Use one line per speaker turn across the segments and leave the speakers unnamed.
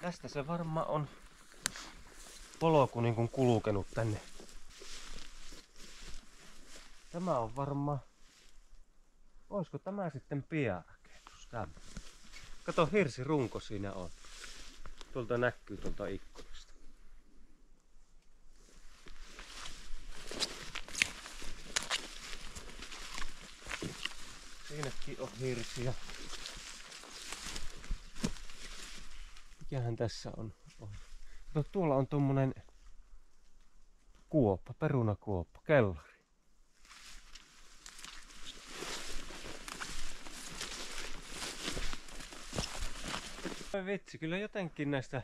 Tästä se varmaan on polku niin kuin kulkenut tänne. Tämä on varmaan... Olisiko tämä sitten piarakennus? Kato, hirsirunko siinä on. Tuolta näkyy tuolta ikkunasta. Siinäkin on hirsiä. Mikähän tässä on? Kato, tuolla on tommonen kuoppa, perunakuoppa, kellari. Oi vitsi, kyllä jotenkin näistä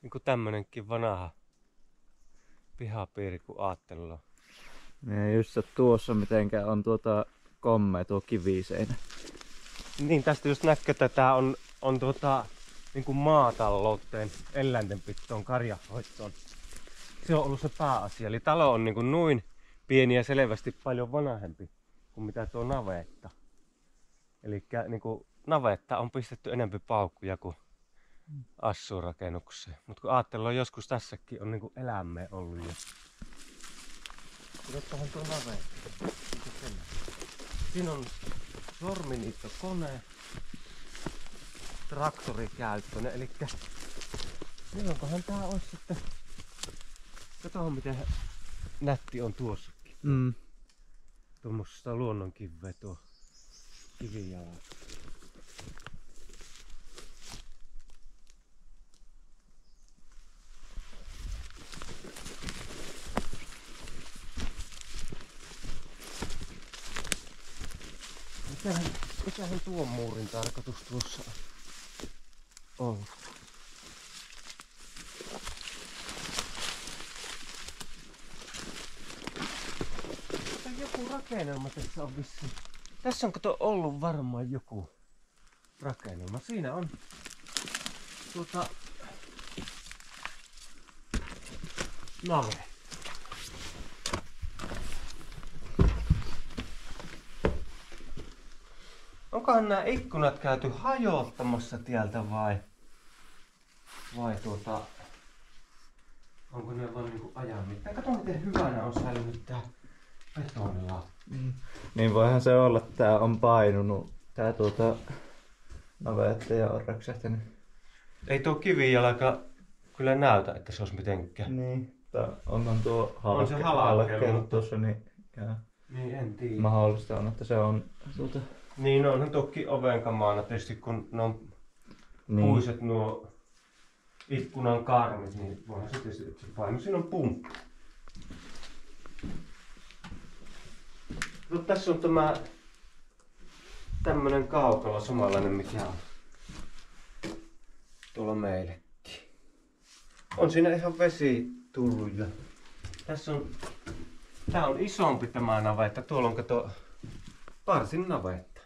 niinku tämmönenkin vanha pihapiiri kun aattelua.
Ja just tuossa mitenkään on kommea tuo kiviseinä.
Niin tästä just näkyy, että tää on niinku maatalouteen, eläintenpitoon, karjanhoitoon. Se on ollut se pääasia. Eli talo on niinku noin pieni ja selvästi paljon vanhempi kuin mitä tuo navetta. Eli niinku navetta on pistetty enemmän paukkuja kuin assuurakennukseen. Mutta kun ajattelua joskus tässäkin on niinku elämää ollut jo. Otettahan tuo navetta. Siinä on sorminiittokone, traktorikäyttöinen, eli milloinkohan tää olisi sitten... Katohan miten nätti on tuossakin. Tuommoista luonnonkiveä tuo kivijala. Mikähän tuon muurin tarkoitus tuossa on? Joku rakennelma tässä on vissiin. Tässä on kato ollut varmaan joku rakennelma. Siinä on nave. Onkohan nämä ikkunat käyty hajottamassa tieltä vai onko ne vaan niinku ajan mittaan? Kato miten hyvänä on säilynyt tää betonilla.
Niin voihan se olla, että tää on painunut tää navetta ja on räksähtänyt.
Ei tuo kivijalka kyllä näytä, että se olisi mitenkään.
Niin, onhan tuo
On se halkeillut
tuossa, niin,
niin en tiedä.
mahdollista on, että se on
Niin onhan toki oven kamaana tietysti kun ne on puiset nuo ikkunan karmit, niin voihan se tietysti, että se paino. Siinä on pumppu. No, tässä on tämä tämmönen kaukalo samanlainen mikä on tuolla meillekin. On siinä ihan vesi tullut ja tässä on, tää on isompi tämä navetta, tuolla on kato varsin navetta.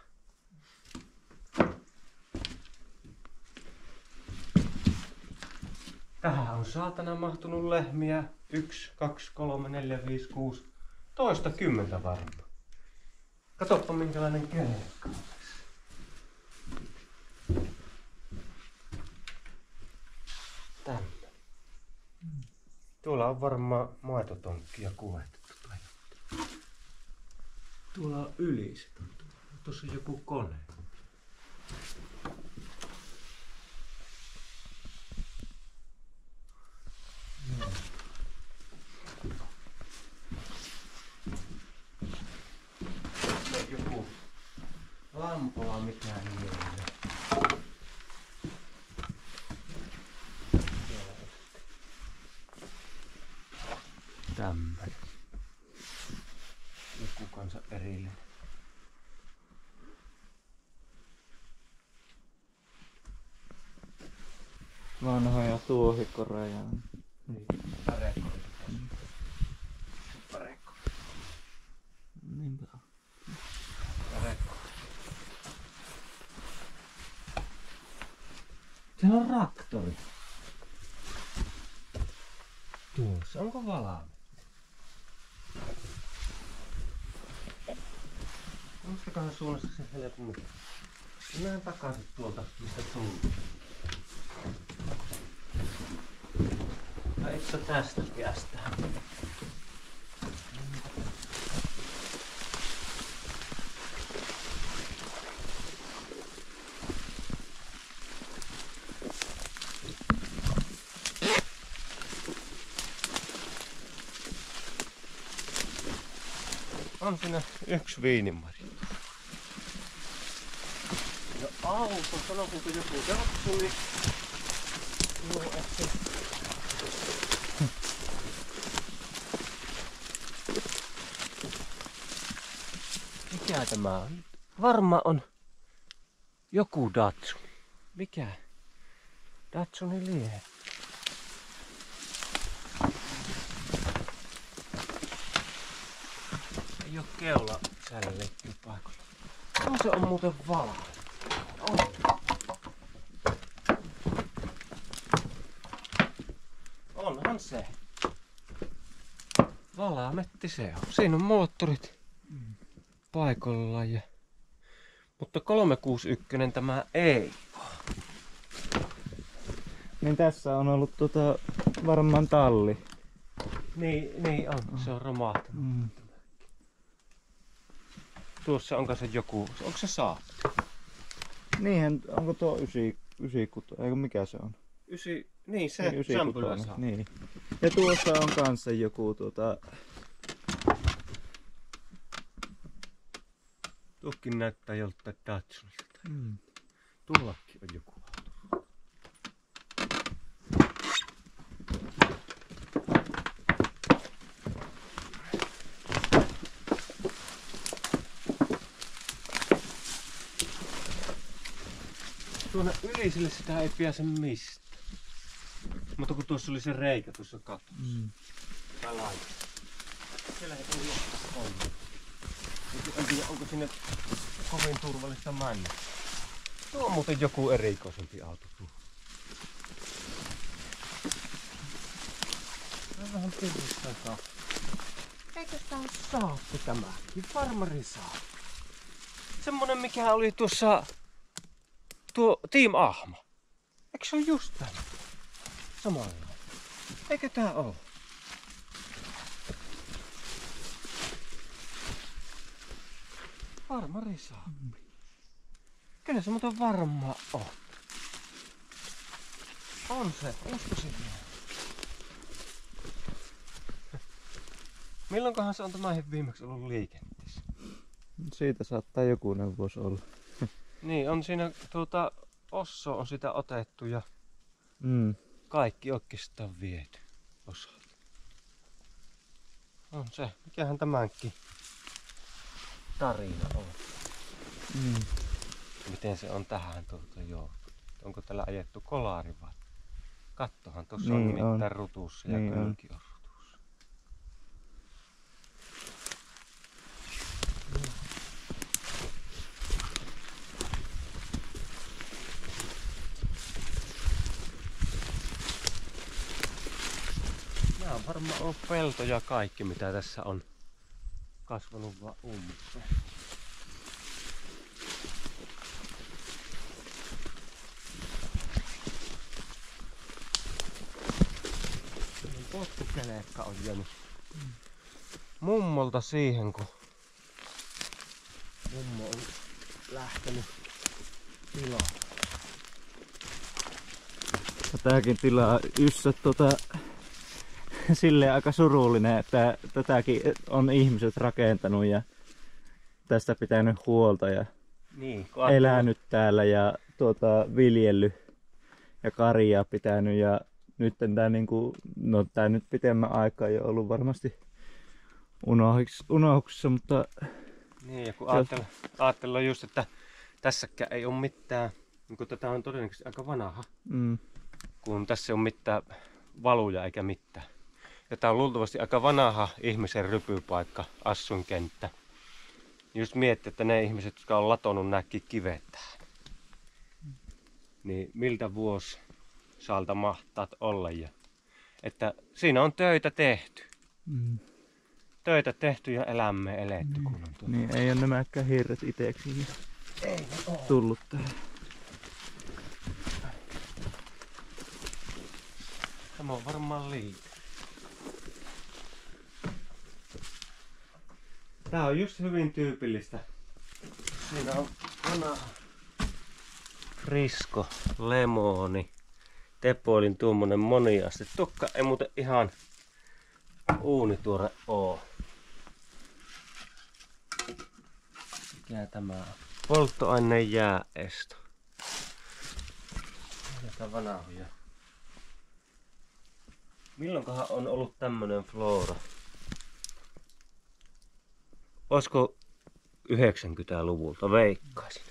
Tähän on saatana mahtunut lehmiä 1, 2, 3, 4, 5, 6, toista 10 varmaan. Katoppa minkälainen kelkka. Tämmönen. Tuolla on varmaan maitotonkkia kuljetettu. Tuolla on yliset. Tuossa on joku kone. Joku lampola mitään niellä. Tämmönen. Joku kanssa erillinen.
vanhoja tuohikoreja.
Niin, pärekkoja. Pärekkoja.
Niinpä on.
Pärekkoja. Siellä on traktori. Tuossa, onko valaa? Mistäköhän suunnassa se helpommin? Mennään takaisin tuolta, mistä tullut. Eikö tästä päästä? On siinä yksi viinimarja. Ja auto, sanotaanko joku tuli. Joo, ehkä. Mikä tämä on? Varmaan on joku Datsun. Mikä? Datsunin lie. Ei oo keula sälleikkiä paikalla. No se on muuten valaa. On. Onhan se. Valaametti se on. Siinä on moottorit paikoillaan. Mutta 361 tämä ei.
Niin tässä on ollut varmaan talli.
Niin on. Se on romahtanut. Tuossa onko se joku, onko se Saab?
Niinhän, onko tuo 96, eikö mikä se on?
Niin se, Sampula Saab.
Niin. Ja tuossa on kanssa joku
Tuokin näyttää joltain Datsunilta. Tuollakin on joku auto. Tuonne ylisille sitä ei pääse mistä. Mutta kun tuossa oli se reikä tuossa katossa. Tää laita. Siellä ei ole jostain homma. En tiedä onko sinne kovin turvallista mennä. Tuo on muuten joku erikoisempi auto tuo. Tää on vähän piristää saa. Eikö tää on Saappi tämäkin? Farmari Saappi. Semmonen mikä oli tuossa tuo Team Ahma. Eikö se ole just tämä? Samanlainen. Eikö tää oo? Farmari Saappi. Kyllä se muuten varmaan on. On se, uskoisin. Milloinkohan se on tämä viimeksi ollut liikenteessä?
Siitä saattaa jokunen vuosi olla.
Niin, on siinä Osso on sitä otettu ja kaikki oikeastaan viety osalta. On se, mikähän tämänkin tarina on. Miten se on tähän joo. Onko tällä ajettu kolari vai? Kattohan tuossa niin on nimittäin rutussa ja niin kylki on rutussa. Nämä on varmaan ollut peltoja kaikki mitä tässä on kasvanut vaan umpeen. Pottukeleekka on jäänyt mummolta siihen, kun mummo on lähtenyt tilaan.
Tääkin tila yssä silleen aika surullinen, että tätäkin on ihmiset rakentanut ja tästä pitänyt huolta ja
niin,
elänyt täällä ja viljellyt ja karjaa pitänyt ja nyt tää niinku, no tää nyt pitemmän aikaa jo ollut varmasti unohduksessa, mutta
niin ja kun ajatellaan just, että tässäkään ei ole mitään, niin kun tätä on todennäköisesti aika vanha, kun tässä ei ole mitään valuja eikä mitään. Ja tää on luultavasti aika vanha ihmisen rypypaikka, asuinkenttä. Just miettii, että ne ihmiset, jotka on latonut nämäkin kivet tähän, niin miltä vuosisaalta mahtaat olla. Ja, että siinä on töitä tehty. Töitä tehty ja elämää eletty. Kun on
niin, ei ole nämäkään hirret iteksi tullut tähän.
Tämä on varmaan liite. Tää on just hyvin tyypillistä. Siinä on vanha Frisko, lemoni, Tepoilin tuommoinen moniaste. Tukka ei muuten ihan uunituore oo. Mikä tämä on? Polttoaineen jääesto. Näitä vanhoja. Milloinkohan on ollut tämmönen Flora? Olisiko 90-luvulta, veikkaisin.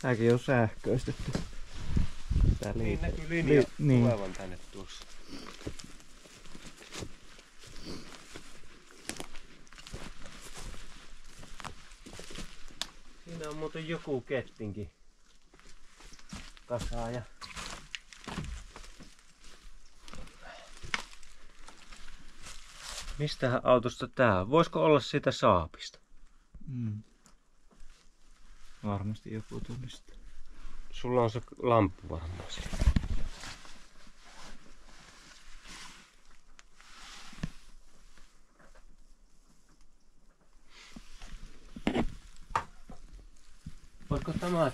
Tääkin on sähköistetty. Tää
Niin näkyy linja
niin.
tulevan tänne tuossa. Siinä on muuten joku kettinkin kasaaja. Mistähän autosta tää on? Voisiko olla siitä Saabista?
Varmasti joku tunnistaa.
Sulla on se lamppu varmaan siellä. Voisiko tämä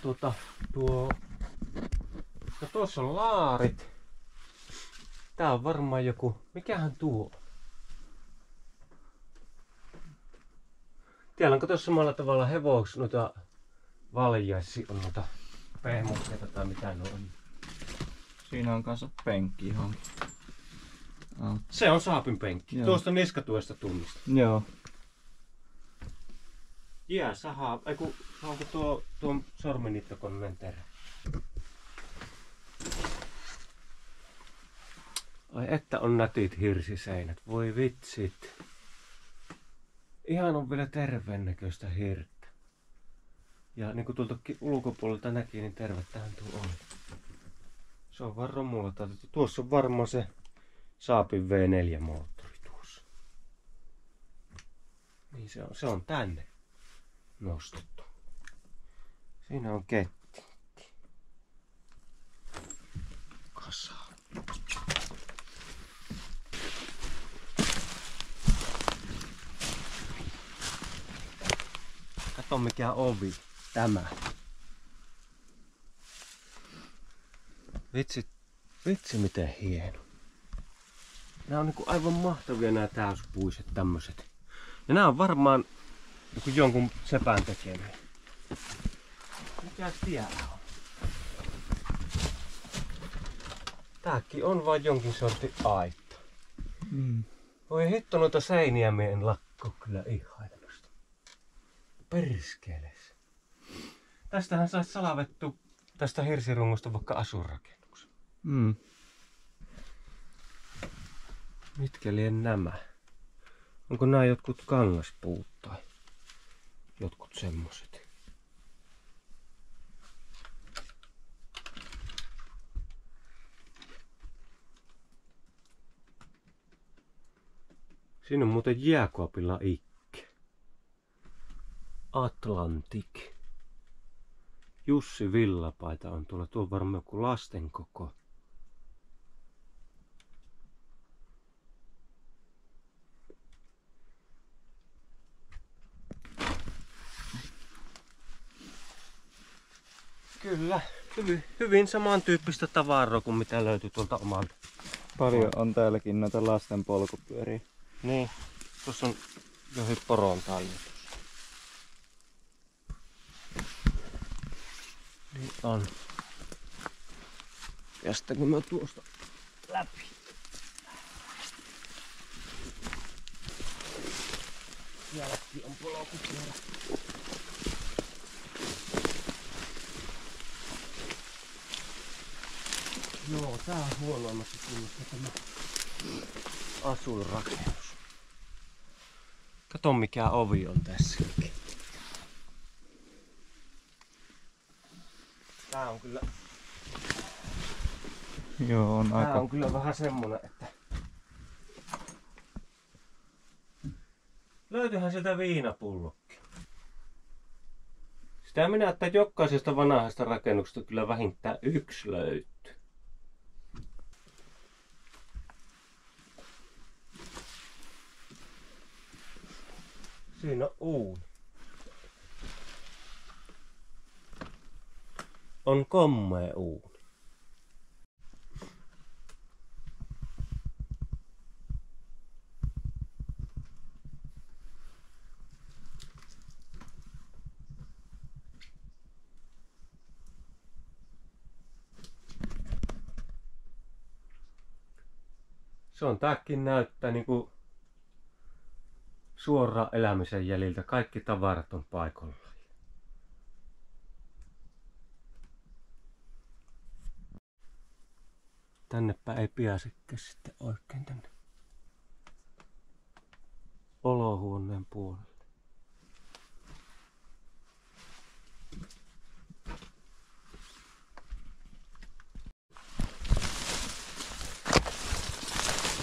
tuo... No tuossa on laarit. Tää on varmaan joku... Mikähän tuo on? Tiedä, onko tuossa samalla tavalla hevoks noita valjaisi on noita pehmukkeita tai mitä ne on?
Siinä on kanssa penkki ihan.
Se on Saabin penkki.
Joo.
Tuosta niskatuesta tunnista.
Joo.
Jää sahaa. Eiku, onko tuo sorminiittokoneen terä? Ai että on nätit hirsiseinät. Voi vitsit. Ihan on vielä terveen näköistä hirttä. Ja niin kuin tuolta ulkopuolelta näki, niin tervettähän tuo on. Se on vaan romulla taitettu. Tuossa on varmaan se Saabin V4-moottori tuossa. Niin se on tänne nostettu. Siinä on ketti. Kasa. Kato mikä ovi. Tämä. Vitsi miten hieno. Nämä on niinku aivan mahtavia nämä täyspuiset tämmöset. Ja nämä on varmaan jonkun sepän tekemiä. Mikäs täällä on? Tääkin on vain jonkin sortin aitta. Voi hitto, noita seiniä me en lakko kyllä ihailemasta. Perskeles. Tästähän saisi salavettu tästä hirsirungosta vaikka asuinrakennuksen. Mitkä lien nämä? Onko nämä jotkut kangaspuut tai jotkut semmoset? Siinä on muuten jääkaapilla ikke. Atlantic. Jussi villapaita on tuolla. Tuo on varmaan joku lasten koko. Kyllä, hyvin samantyyppistä tavaraa kuin mitä löytyy tuolta omalta.
Paljon on täälläkin noita lasten polkupyöriä.
Niin, tuossa on jokin poron tallitus. Niin on. Päästäkö mä tuosta läpi? Sielläkin on polkupyörä. Joo, tää on huonoimmassa kunnossa tämä asuinrakennus. Kato mikä ovi on tässäkin. Tää on kyllä...
Joo, on aika...
Tää on kyllä vähän semmonen, että... Löytyyhän sieltä viinapullokki. Pitää mennä, että jokaisesta vanhasta rakennuksesta kyllä vähintään yksi löytyy. Siinä on uuni. On kommea uuni. Se on tääkin näyttää niinku suoraan elämisen jäljiltä. Kaikki tavarat on paikallaan. Tännepä ei pääsekään sitten oikein tänne olohuoneen puolelle.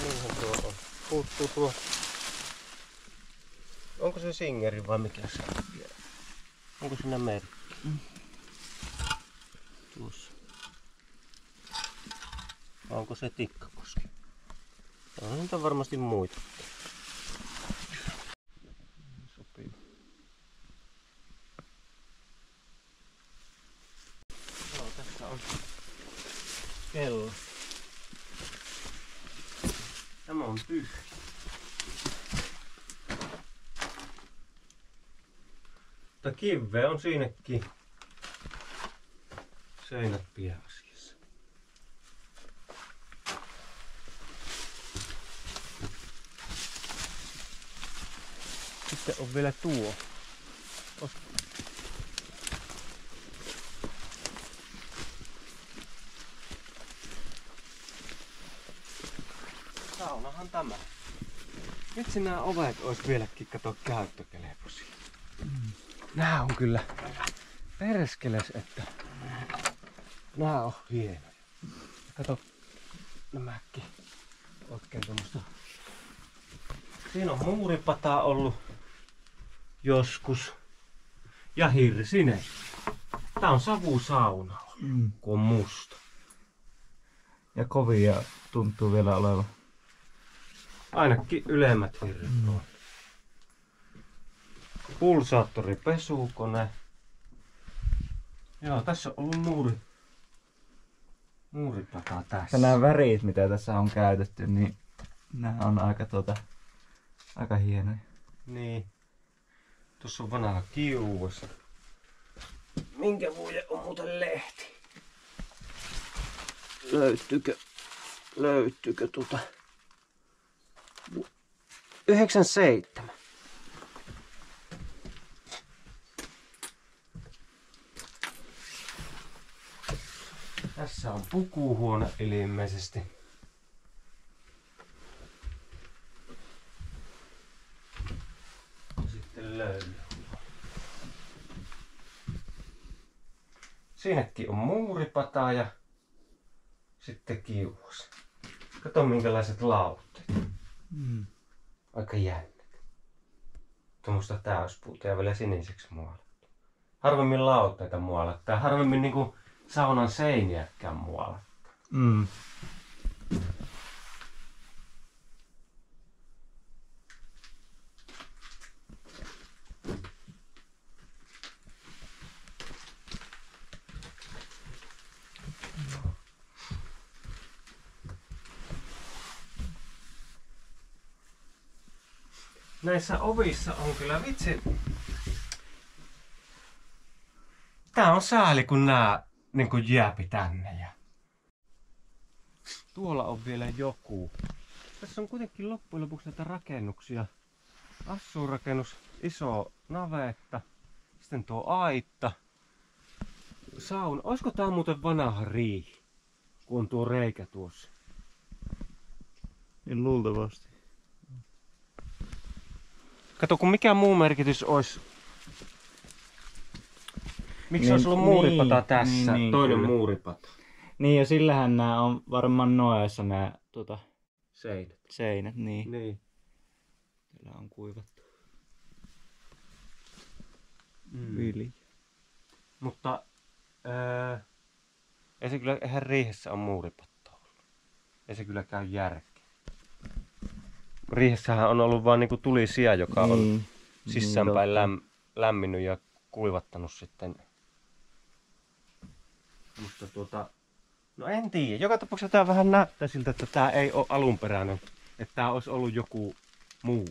Niinhän tuo on. Puuttuu tuo. Onko se Singeri vai mikä se on vielä? Onko siinä merkki? Tuossa. Vai onko se Tikkakoski? On niitä varmasti muita. Sopii. Joo, tässä on kello. Tämä on tyhjä. Mutta kiveä on siinäkin. Seinät pääasiassa. Sitten on vielä tuo. Saunahan tämä. Miksi nämä ovet olisi vieläkin kato käyttökelpoisia? Nää on kyllä perskeles, että nää on hienoja. Kato nämäkin oikein tommoista. Siinä on muuripata ollut joskus ja hirsinen. Tää on savusauna, kun on musta.
Ja kovia tuntuu vielä olevan.
Ainakin ylemmät hirret on. Pulsaattoripesukone. Joo, tässä on ollut muuripata tässä.
Ja nämä värit, mitä tässä on käytetty, niin nämä on aika hienoja.
Niin. Tuossa on vanha kiuas. Minkä vuoden on muuten lehti? Löytyykö 97. Tässä on pukuhuone ilmeisesti. Sitten löyly. Siinäkin on muuripata ja sitten kiuas. Kato minkälaiset lautteet. Aika jännät. Tuommoista täyspuuta ja vielä siniseksi maalattu. Harvemmin lautteita maalattaa. Harvemmin niinku saunan seiniäkään maalattaa. Näissä ovissa on kyllä vitsi. Tää on sääli kun nää niinku jääpi tänne. Ja tuolla on vielä joku. Tässä on kuitenkin loppujen lopuksi näitä rakennuksia. Assuurakennus, iso navetta. Sitten tuo aitta. Sauna. Olisiko tää muuten vanha riihi? Kun on tuo reikä tuossa.
Niin luultavasti.
Kato, kun mikä muu merkitys olisi. Miksi olisi ollut muuripata tässä? Toinen kyllä. Muuripata.
Niin ja sillähän nämä on varmaan noessa nämä
seinät.
Niin. Täällä on kuivattu. Vili.
Mutta ei se kyllä, eihän riihessä on muuripattoa ollut. Ei se kyllä käy järkeä. Riihessähän on ollut vaan niinku tulisija, joka on sisäänpäin lämminnyt ja kuivattanut sitten. Mutta no en tiedä. Joka tapauksessa tää vähän näyttää siltä, että tää ei ole alunperäinen. Että tää olisi ollut joku muu.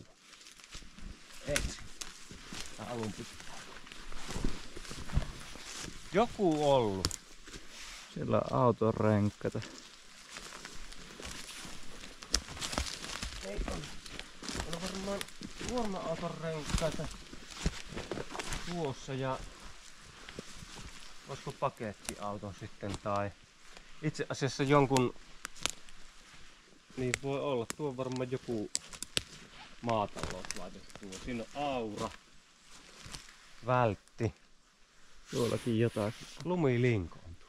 Etsi. Tää alun pitää. Joku ollut.
Siellä on auton renkkata.
Ei on. On varmaan kuorma-auton renkaita tuossa ja olisiko pakettiauto sitten tai itse asiassa jonkun, niin voi olla, tuo on varmaan joku maatalouslaite tuo. Siinä on aura, vältti,
Tuollakin jotakin.
lumilinko on tuo.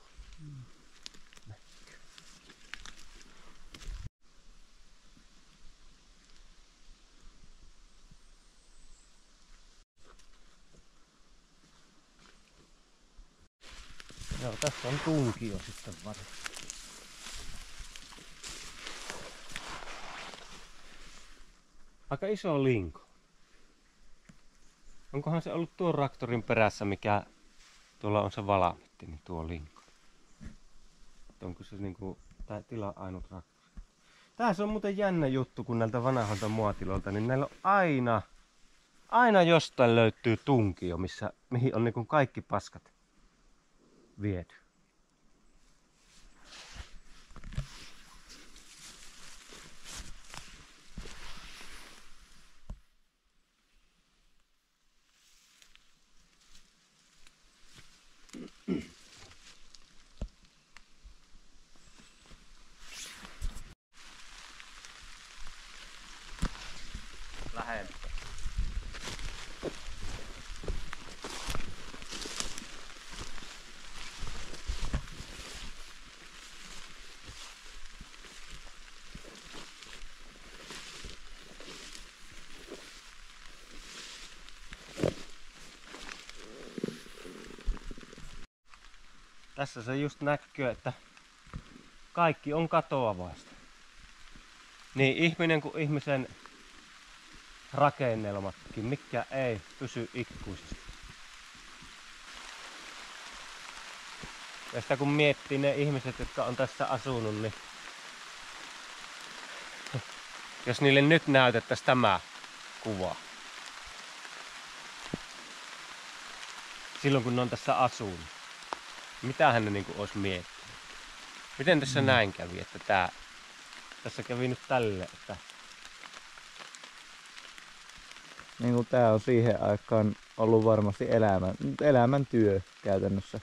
Joo, tässä on tunkio sitten varmaan. Aika iso linko. Onkohan se ollut tuon traktorin perässä, mikä tuolla on se valamitti, niin tuo linko. Onko se niinku tää tila ainut traktori? Tässä on muuten jännä juttu, kun näiltä vanhoilta muotiloilta, niin näillä on aina jostain löytyy tunkio, mihin on niinku kaikki paskat viety. Lähempi. Tässä se just näkyy, että kaikki on katoavaista. Niin ihminen kuin ihmisen rakennelmatkin, mikä ei pysy ikuisesti. Ja sitä kun miettii ne ihmiset, jotka on tässä asunut, niin jos niille nyt näytettäisiin tämä kuva. Silloin kun ne on tässä asunut. Mitähän ne niinku olisi miettinyt? Miten tässä näin kävi, että tässä kävi nyt tälle, että
Niin kuin tää on siihen aikaan ollut varmasti elämän työ käytännössä.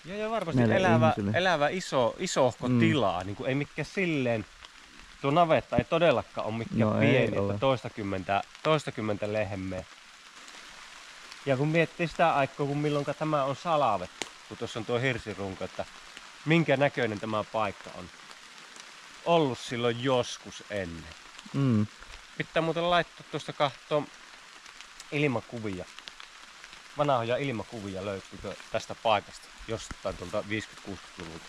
ja varmasti
Meille
elävä isohko tilaa, niin kuin ei mikään silleen, tuo navetta ei todellakaan ole mikään pieni, että toistakymmentä lehmää. Ja kun miettii sitä aikaa, kun milloinka tämä on salavettu, kun tuossa on tuo hirsirunko, että minkä näköinen tämä paikka on ollut silloin joskus ennen. Pitää muuten laittaa tuosta kahtoon ilmakuvia. Vanhoja ilmakuvia löytyykö tästä paikasta jostain tuolta 50-60-luvulta.